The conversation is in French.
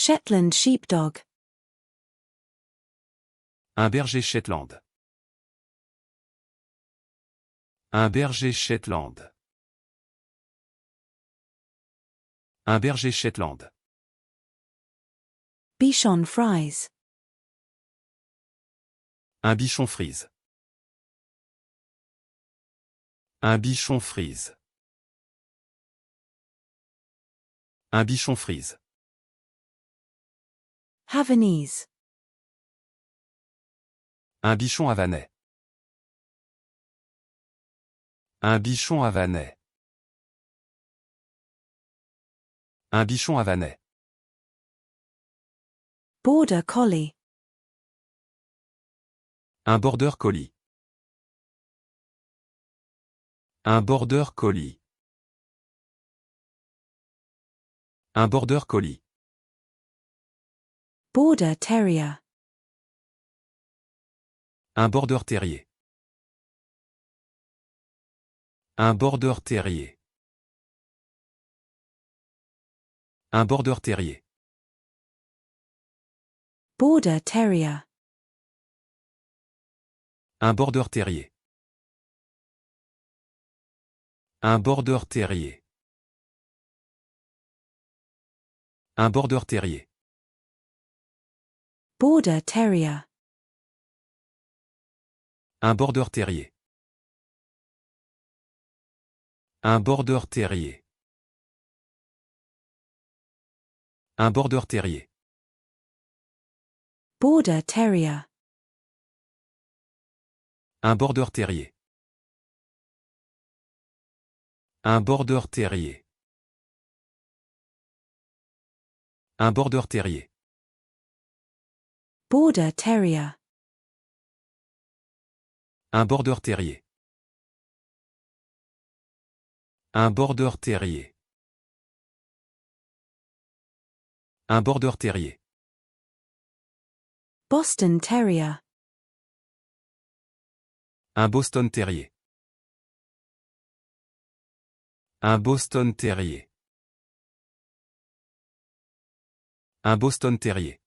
Shetland sheepdog. Un berger Shetland. Un berger Shetland. Un berger Shetland. Bichon frise. Un bichon frise. Un bichon frise. Un bichon frise. Havanese. Un bichon havanais. Un bichon havanais. Un bichon havanais. Border collie. Un border collie. Un border collie. Un border collie. Border terrier. Un border terrier. Un border terrier. Un border terrier. Border terrier. Un border terrier. Un border terrier. Un border terrier. Border terrier. Un border terrier. Un border terrier. Un border terrier. Border terrier. Un border terrier. Un border terrier. Un border terrier. Border terrier. Un border terrier. Un border terrier. Un border terrier. Boston terrier. Un Boston terrier. Un Boston terrier. Un Boston terrier.